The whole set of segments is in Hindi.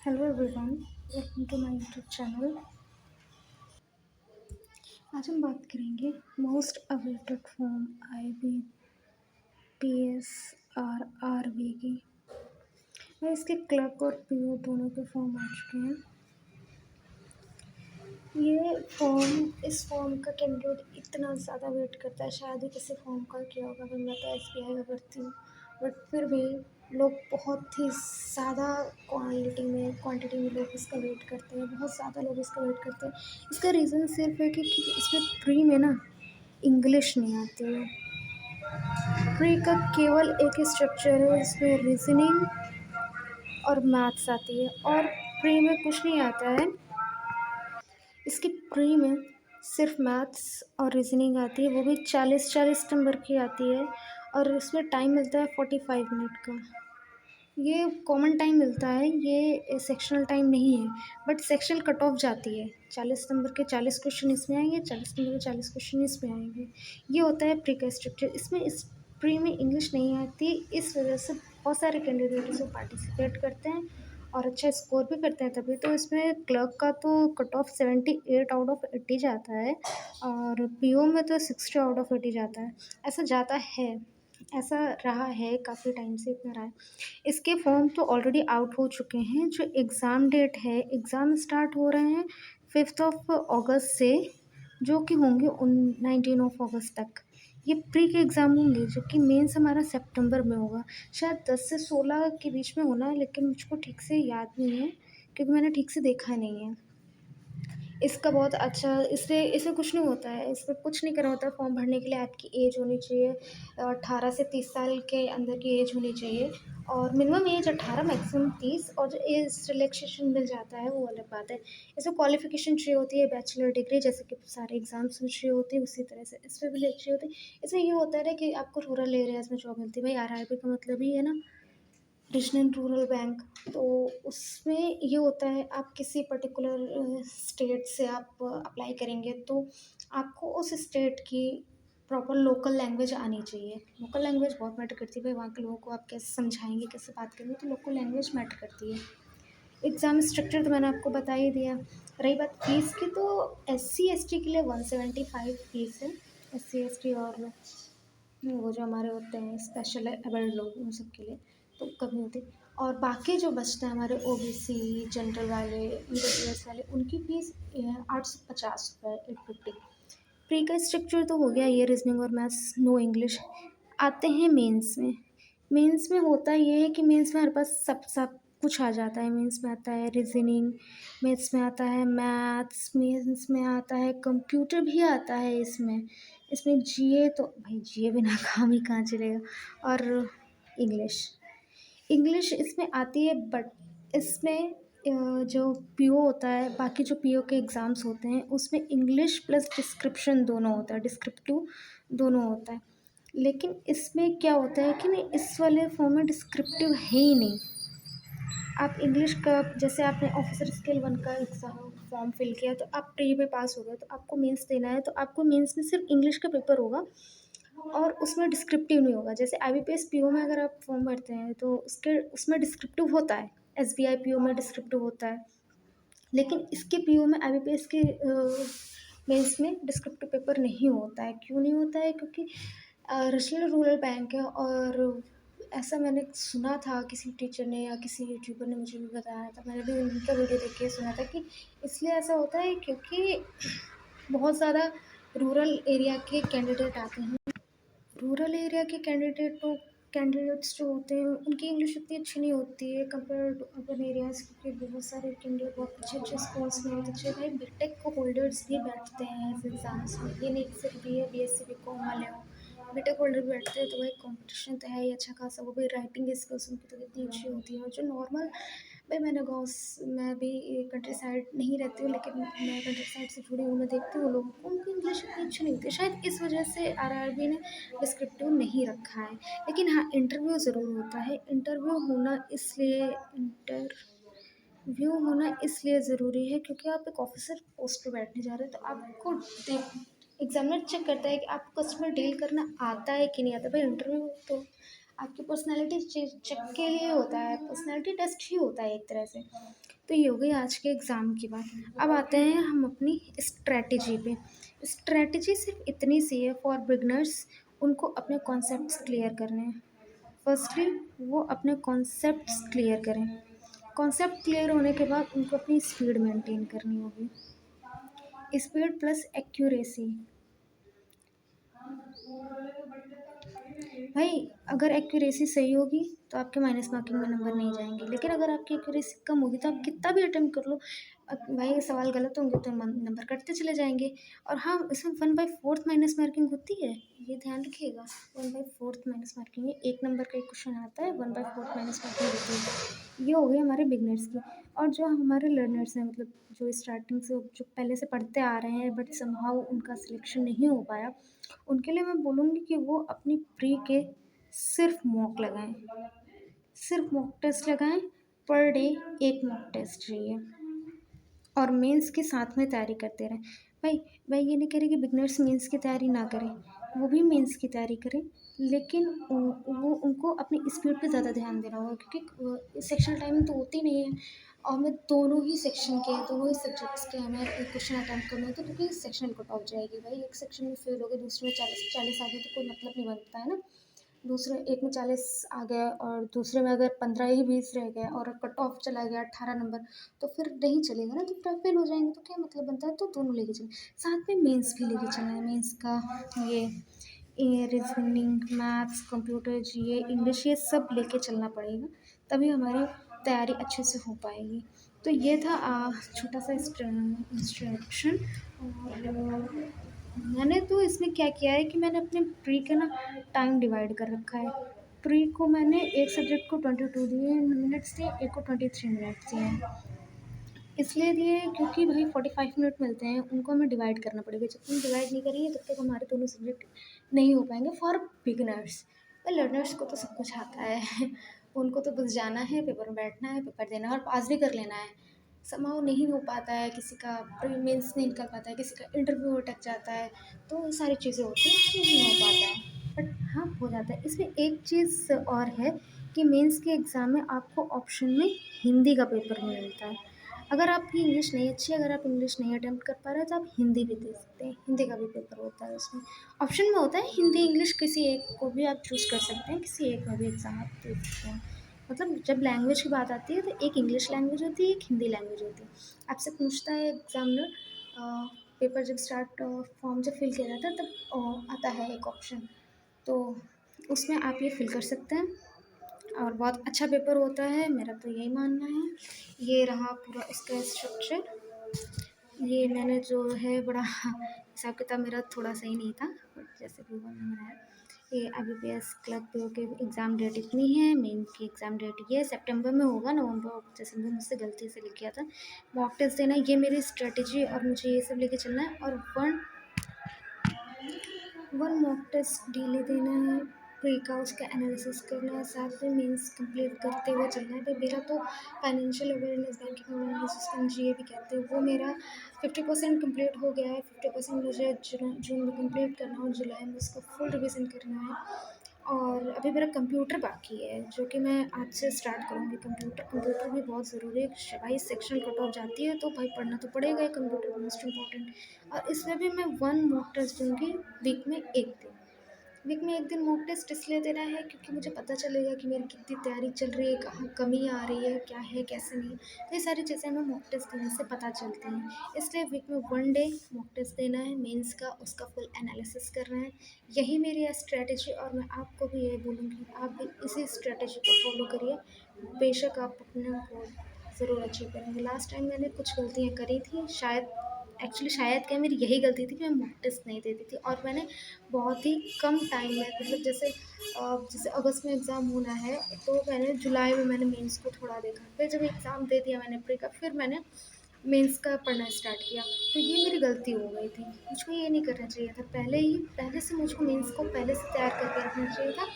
Hello everyone, welcome to my YouTube channel. आज हम बात करेंगे मोस्ट अवेटेड फॉर्म IBPS और RB की। मैं इसके क्लर्क और पीओ दोनों के फॉर्म आ चुके हैं। इस फॉर्म का कैंडिडेट इतना ज़्यादा वेट करता है, शायद ही किसी फॉर्म का किया होगा। फिर मैं तो SBI का करती हूँ, बट फिर भी लोग बहुत ही ज़्यादा क्वांटिटी में लोग इसका वेट करते हैं। बहुत ज़्यादा लोग इसका वेट करते हैं। इसका रीज़न सिर्फ है कि इसमें प्री में ना इंग्लिश नहीं आती है। प्री का केवल एक ही स्ट्रक्चर है, इसमें रीजनिंग और मैथ्स आती है, और प्री में कुछ नहीं आता है। इसकी प्री में सिर्फ मैथ्स और रीजनिंग आती है, वो भी 40-40 नंबर की आती है, और इसमें टाइम मिलता है 45 मिनट का। ये कॉमन टाइम मिलता है, ये सेक्शनल टाइम नहीं है, बट सेक्शनल कट ऑफ जाती है। 40 नंबर के 40 क्वेश्चन इसमें आएंगे, 40 नंबर के 40 क्वेश्चन इसमें आएंगे। ये होता है प्री का स्ट्रक्चर। इसमें इस प्री में इंग्लिश नहीं आती, इस वजह से बहुत सारे कैंडिडेट इसमें पार्टिसिपेट करते हैं और अच्छा स्कोर भी करते हैं। तभी तो इसमें क्लर्क का तो कट ऑफ 78 आउट ऑफ 80 जाता है, और पीओ में तो 60 आउट ऑफ 80 जाता है। ऐसा जाता है, ऐसा रहा है, काफ़ी टाइम से इतना रहा है। इसके फॉर्म तो ऑलरेडी आउट हो चुके हैं। जो एग्ज़ाम डेट है, एग्ज़ाम स्टार्ट हो रहे हैं 5 अगस्त से, जो कि होंगे 19 अगस्त तक। ये प्री के एग्ज़ाम होंगे, जो कि मेंस हमारा सितंबर में होगा। शायद 10 से 16 के बीच में होना है, लेकिन मुझको ठीक से याद नहीं है, क्योंकि मैंने ठीक से देखा नहीं है। इसका बहुत अच्छा, इसमें कुछ नहीं होता है, इसमें कुछ नहीं करना होता है। फॉर्म भरने के लिए आपकी एज होनी चाहिए 18 से 30 साल के अंदर की एज होनी चाहिए, और मिनिमम एज 18, मैक्सिमम 30, और जो एज रिलैक्सेशन मिल जाता है वो अलग बात है। इसमें क्वालिफिकेशन चाहिए होती है, बैचलर डिग्री, जैसे कि सारे एग्जाम्स में चाहिए होती है, उसी तरह से इसमें भी चाहिए होती है। इसमें ये होता है ना कि आपको रूरल एरियाज़ में जॉब मिलती है। भाई RRB का मतलब ही है ना, रीजनल रूरल बैंक। तो उसमें ये होता है, आप किसी पर्टिकुलर स्टेट से आप अप्लाई करेंगे, तो आपको उस स्टेट की प्रॉपर लोकल लैंग्वेज आनी चाहिए। लोकल लैंग्वेज बहुत मैटर करती है भाई, वहाँ के लोगों को आप कैसे समझाएंगे, कैसे बात करेंगे, तो लोकल लैंग्वेज मैटर करती है। एग्ज़ाम स्ट्रक्चर तो मैंने आपको बता ही दिया। रही बात फीस की, तो SC ST के लिए 175 फीस है। SC ST और वो जो हमारे होते हैं स्पेशल एबल्ड लोग, उन सब के लिए तो कमी होती है। और बाकी जो बचते हैं हमारे OBC, जनरल वाले, EWS वाले, उनकी फ़ीस 850 रुपये, 850। प्री का स्ट्रक्चर तो हो गया, ये रीजनिंग और मैथ्स, नो इंग्लिश। आते हैं मेंस में। मेंस में होता ये है कि मेंस में हमारे पास सब सब कुछ आ जाता है। मेंस में आता है रीजनिंग, मेंस में आता है मैथ्स, मेंस में आता है कंप्यूटर भी आता है। इसमें इसमें GA, तो भाई GA बिना काम ही कहाँ चलेगा। और इंग्लिश, इंग्लिश इसमें आती है, बट इसमें जो पीओ होता है, बाकी जो पीओ के एग्ज़ाम्स होते हैं, उसमें इंग्लिश प्लस डिस्क्रिप्शन दोनों होता है, डिस्क्रिप्टिव दोनों होता है। लेकिन इसमें क्या होता है कि नहीं, इस वाले फॉर्म में डिस्क्रिप्टिव है ही नहीं। आप इंग्लिश का, जैसे आपने ऑफिसर स्केल 1 का एग्ज़ाम फॉर्म फिल किया, तो आप प्री में पास हो गए, तो आपको मेंस देना है, तो आपको मेंस में सिर्फ इंग्लिश का पेपर होगा, और उसमें डिस्क्रिप्टिव नहीं होगा। जैसे IBPS PO में अगर आप फॉर्म भरते हैं, तो उसमें डिस्क्रिप्टिव होता है। SBI PO में डिस्क्रिप्टिव होता है, लेकिन इसके PO में, IBPS के मेंस में डिस्क्रिप्टिव पेपर नहीं होता है। क्यों नहीं होता है? क्योंकि रीजनल रूरल बैंक है, और ऐसा मैंने सुना था, किसी टीचर ने या किसी यूट्यूबर ने मुझे भी बताया था, मैंने भी उनका वीडियो देख के सुना था कि इसलिए ऐसा होता है क्योंकि बहुत ज़्यादा रूरल एरिया के कैंडिडेट आते हैं। रूरल एरिया के कैंडिडेट्स जो होते हैं, उनकी इंग्लिश उतनी अच्छी नहीं होती है कंपेयर टू अर्बन एरियाज़, क्योंकि बहुत सारे कैंडिडेट बहुत अच्छे अच्छे स्कूल्स में, बहुत अच्छे भाई बीटेक को होल्डर्स भी बैठते हैं इस एग्ज़ाम्स में। ये नहीं कि सिर्फ BSc BCom वाले हों, बीटेक होल्डर भी बैठते हैं। तो भाई कंपटीशन तो है ही अच्छा खासा। वो भी राइटिंग स्किल्स उनकी तो कितनी अच्छी होती है। और जो नॉर्मल, भाई मैंने मैं भी कंट्री साइड नहीं रहती हूँ, लेकिन मैं कंट्री साइड से जुड़ी हूँ, मैं देखती हूँ लोगों को, उनकी इंग्लिश इतनी अच्छी नहीं होती है। शायद इस वजह से RRB ने डिस्क्रिप्टिव नहीं रखा है। लेकिन हाँ, इंटरव्यू ज़रूर होता है। इंटरव्यू होना इसलिए ज़रूरी है क्योंकि आप एक ऑफिसर पोस्ट पे बैठने जा रहे हैं, तो आपको एग्जामिनर चेक करता है कि आपको कस्टमर डील करना आता है कि नहीं आता। भाई इंटरव्यू तो आपकी पर्सनैलिटी चेक के लिए होता है, पर्सनैलिटी टेस्ट ही होता है एक तरह से। तो ये हो गई आज के एग्ज़ाम की बात। अब आते हैं हम अपनी स्ट्रैटेजी पे। स्ट्रैटेजी सिर्फ इतनी सी है फॉर बिगनर्स, उनको अपने कॉन्सेप्ट्स क्लियर करने हैं। फर्स्टली वो अपने कॉन्सेप्ट्स क्लियर करें। कॉन्सेप्ट क्लियर होने के बाद उनको अपनी स्पीड मेंटेन करनी होगी। Speed plus accuracy. भाई अगर एक्यूरेसी सही होगी तो आपके माइनस मार्किंग में नंबर नहीं जाएंगे, लेकिन अगर आपकी एक्यूरेसी कम होगी तो आप कितना भी अटेम्प्ट कर लो, भाई सवाल गलत होंगे तो नंबर कटते चले जाएंगे। और हाँ, इसमें 1/4 माइनस मार्किंग होती है, ये ध्यान रखिएगा। 1/4 माइनस मार्किंग है, एक नंबर का एक क्वेश्चन आता है, 1/4 माइनस मार्किंग होती है। ये हो गई हमारे बिगनर्स की। और जो हमारे लर्नर्स हैं, मतलब जो स्टार्टिंग से जो पहले से पढ़ते आ रहे हैं बट समहाउ उनका सिलेक्शन नहीं हो पाया, उनके लिए मैं बोलूँगी कि वो अपनी प्री के सिर्फ मॉक लगाएं, सिर्फ मॉक टेस्ट लगाएं। पर डे एक मॉक टेस्ट चाहिए और मेंस के साथ में तैयारी करते रहें। भाई मैं ये नहीं कह रही कि बिगनर्स मेंस की तैयारी ना करें, वो भी मेंस की तैयारी करें, लेकिन वो उनको अपनी स्पीड पे ज़्यादा ध्यान देना होगा, क्योंकि सेक्शनल टाइमिंग तो होती नहीं है और हमें दोनों ही सेक्शन के, दोनों ही सब्जेक्ट्स के हमें क्वेश्चन अटैम्प्ट करने होते हैं, क्योंकि सेक्शनल कट ऑफ जाएगी। भाई एक सेक्शन में फेल हो गए, दूसरे में 40 आ गए तो कोई मतलब नहीं बनता है ना। दूसरे एक में 40 आ गया और दूसरे में अगर 15 ही 20 रह गए और कट ऑफ चला गया 18 नंबर, तो फिर नहीं चलेगा ना, तो फिर फेल हो जाएंगे, तो क्या मतलब बनता है। तो दोनों लेके चलें, साथ में मेंस भी लेके चलना है। मेंस का ये रीजनिंग, मैथ्स, कंप्यूटर, जीए, इंग्लिश, ये सब लेके चलना पड़ेगा, तभी हमारी तैयारी अच्छे से हो पाएगी। तो ये था छोटा सा इंस्ट्रक्शन। और मैंने तो इसमें क्या किया है कि मैंने अपने प्री का ना टाइम डिवाइड कर रखा है। प्री को मैंने एक सब्जेक्ट को 22 दिए मिनट्स दिए, एक को 23 मिनट्स दिए हैं। इसलिए दिए क्योंकि भाई 45 मिनट मिलते हैं, उनको हमें डिवाइड करना पड़ेगा। जब तक डिवाइड नहीं करेंगे तब तक हमारे दोनों सब्जेक्ट नहीं हो पाएंगे फॉर बिगनर्स। और लर्नर्स को तो सब कुछ आता है उनको तो बस जाना है, पेपर में बैठना है, पेपर देना है और पास भी कर लेना है। समाव नहीं हो पाता है, किसी का प्री मेंस नहीं निकल पाता है, किसी का इंटरव्यू अटक जाता है, तो ये सारी चीज़ें होती हैं, इसलिए नहीं हो पाता है। बट हाँ, हो जाता है। इसमें एक चीज़ और है कि मेंस के एग्ज़ाम में आपको ऑप्शन में हिंदी का पेपर मिलता है। अगर आपकी इंग्लिश नहीं अच्छी है, अगर आप इंग्लिश नहीं अटेम्प्ट कर पा रहे हैं तो आप हिंदी भी दे सकते हैं, हिंदी का भी पेपर होता है उसमें। ऑप्शन में होता है हिंदी इंग्लिश, किसी एक को भी आप चूज़ कर सकते हैं, किसी एक में भी एग्ज़ाम आप दे सकते हैं। मतलब जब लैंग्वेज की बात आती है तो एक इंग्लिश लैंग्वेज होती है, एक हिंदी लैंग्वेज होती है। आपसे पूछता है एग्ज़ामिनर, पेपर जब स्टार्ट, फॉर्म जब फिल किया जाता है तब आता है एक ऑप्शन, तो उसमें आप ये फिल कर सकते हैं और बहुत अच्छा पेपर होता है, मेरा तो यही मानना है। ये रहा पूरा इसका स्ट्रक्चर। ये मैंने जो है बड़ा हिसाब किताब मेरा थोड़ा सही नहीं था, बट जैसे भी हुआ मैंने बनाया। ये IBPS क्लर्क पीओ के एग्ज़ाम डेट इतनी है, मेन की एग्ज़ाम डेट ये सितंबर में होगा, नवंबर और दिसंबर में मुझसे गलती से लिख गया था। मॉक टेस्ट देना है, ये मेरी स्ट्रेटजी और मुझे ये सब लेके चलना है। और वन मॉक टेस्ट डेली देना है, प्री का उसका एनालिसिस करना है, साथ में मेंस कंप्लीट करते हुए चलना है। तो मेरा तो फाइनेंशियल अवेयरनेस, बैंकिंग अवेयरनेस, जिसको GA भी कहते हैं, वो मेरा 50% कंप्लीट हो गया है। 50% मुझे जून में कंप्लीट करना है और जुलाई में उसका फुल रिवीजन करना है। और अभी मेरा कंप्यूटर बाकी है, जो कि मैं आज से स्टार्ट करूँगी। कंप्यूटर भी बहुत ज़रूरी है भाई, सेक्शनल कट ऑफ जाती है तो भाई पढ़ना तो पड़ेगा ही, कंप्यूटर मोस्ट इम्पॉर्टेंट। और इसमें भी मैं 1 मॉक टेस्ट दूँगी वीक में 1 दिन। वीक में 1 दिन मॉक टेस्ट इसलिए देना है क्योंकि मुझे पता चलेगा कि मेरी कितनी तैयारी चल रही है, कहाँ कमी आ रही है, क्या है, कैसे नहीं। तो ये सारी चीज़ें हमें मॉक टेस्ट देने से पता चलती हैं। इसलिए वीक में 1 डे मॉक टेस्ट देना है मेंस का, उसका फुल एनालिसिस करना है। यही मेरी स्ट्रैटेजी, और मैं आपको भी यही बोलूँगी आप भी इसी स्ट्रैटेजी को फॉलो करिए। बेशक आप अपने को ज़रूर अचीव करेंगे। लास्ट टाइम मैंने कुछ गलतियाँ करी थी, शायद क्या मेरी यही गलती थी कि मैं मॉक टेस्ट नहीं देती थी और मैंने बहुत ही कम टाइम में, मतलब जैसे अगस्त में एग्ज़ाम होना है तो मैंने जुलाई में मैंने मेंस को थोड़ा देखा, फिर जब एग्ज़ाम दे दिया मैंने प्री का, फिर मैंने मेंस का पढ़ना स्टार्ट किया। तो ये मेरी गलती हो गई थी, मुझको ये नहीं करना चाहिए था। पहले से मुझको मेंस को पहले से तैयार करके रखना चाहिए था,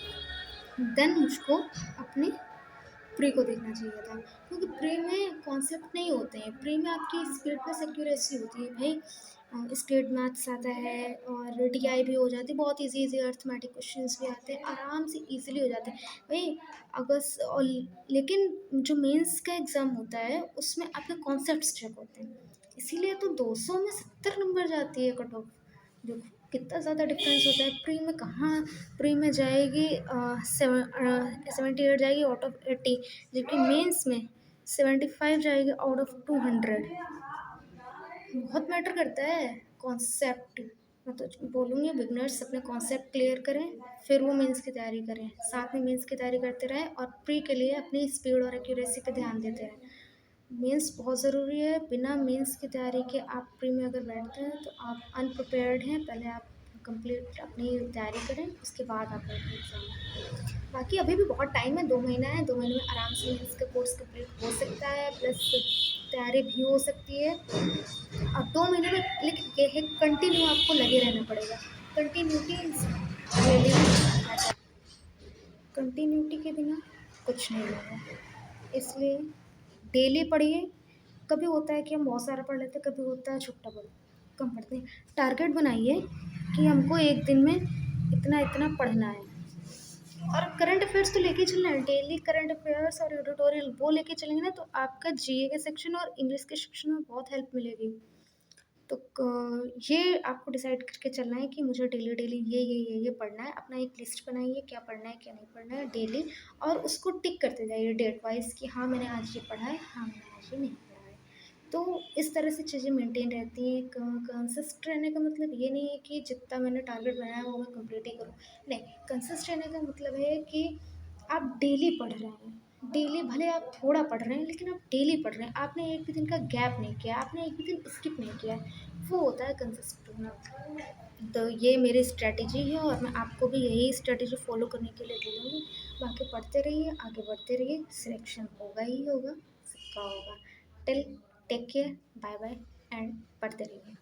देन मुझको अपनी प्री को देखना चाहिए था। क्योंकि प्री में कॉन्सेप्ट नहीं होते हैं, प्री में आपकी स्पीड प्लस एक्यूरेसी होती है। भाई स्टेट मैथ्स आता है और टीआई भी हो जाती है, बहुत इजी अर्थमेटिक क्वेश्चंस भी आते हैं, आराम से इजीली हो जाते हैं भाई। और लेकिन जो मेंस का एग्ज़ाम होता है उसमें आपके कॉन्सेप्ट्स चेक होते हैं, इसीलिए तो 200 में 70 नंबर जाती है कट ऑफ। देखो कितना ज़्यादा डिफरेंस होता है। प्री में कहाँ, प्री में जाएगी 78 जाएगी आउट ऑफ 80, जबकि मेंस में 75 जाएगी आउट ऑफ 200। बहुत मैटर करता है कॉन्सेप्ट। मैं तो बोलूँगी बिगनर्स अपने कॉन्सेप्ट क्लियर करें, फिर वो मेंस की तैयारी करें, साथ में मेंस की तैयारी करते रहें और प्री के लिए अपनी स्पीड और एक्यूरेसी पे ध्यान देते रहें। मेंस बहुत ज़रूरी है, बिना मेंस की तैयारी के आप प्री में अगर बैठते हैं तो आप अनप्रिपेयर्ड हैं। पहले आप कंप्लीट अपनी तैयारी करें, उसके बाद आप बैठें एग्ज़ाम। बाकी अभी भी बहुत टाइम है, 2 महीना है, 2 महीने में आराम से मेंस का कोर्स कंप्लीट हो सकता है, प्लस तैयारी भी हो सकती है। अब 2 महीने में लेकिन ये है कंटिन्यू आपको लगे रहना पड़ेगा। कंटिन्यूटी रियली, कंटिन्यूटी के बिना कुछ नहीं होगा। इसलिए डेली पढ़िए। कभी होता है कि हम बहुत सारा पढ़ लेते हैं, कभी होता है छुट्टा पढ़ कम पढ़ते हैं। टारगेट बनाइए कि हमको एक दिन में इतना इतना पढ़ना है, और करंट अफेयर्स तो लेके चलना है, डेली करंट अफेयर्स और एडिटोरियल वो लेके चलेंगे ना, तो आपका जीए के सेक्शन और इंग्लिश के सेक्शन में बहुत हेल्प मिलेगी। तो ये आपको डिसाइड करके चलना है कि मुझे डेली डेली ये पढ़ना है। अपना एक लिस्ट बनाइए, क्या पढ़ना है क्या नहीं पढ़ना है डेली, और उसको टिक करते जाइए डेट वाइज कि हाँ मैंने आज ये पढ़ा है, हाँ मैंने आज ये नहीं पढ़ा है। तो इस तरह से चीज़ें मेंटेन रहती हैं। कंसिस्ट रहने का मतलब ये नहीं है कि जितना मैंने टारगेट बनाया वो मैं कंप्लीट ही करूँ। नहीं, कंसिस्ट रहने का मतलब है कि आप डेली पढ़ रहे हैं, डेली भले आप थोड़ा पढ़ रहे हैं लेकिन आप डेली पढ़ रहे हैं, आपने एक भी दिन का गैप नहीं किया, आपने एक भी दिन स्किप नहीं किया है, वो होता है कंसिस्टेंट होना। तो ये मेरी स्ट्रैटेजी है और मैं आपको भी यही स्ट्रैटेजी फॉलो करने के लिए बोलूँगी। बाकी पढ़ते रहिए, आगे बढ़ते रहिए, सिलेक्शन होगा ही होगा, सबका होगा। Till take care, bye bye and पढ़ते रहिए।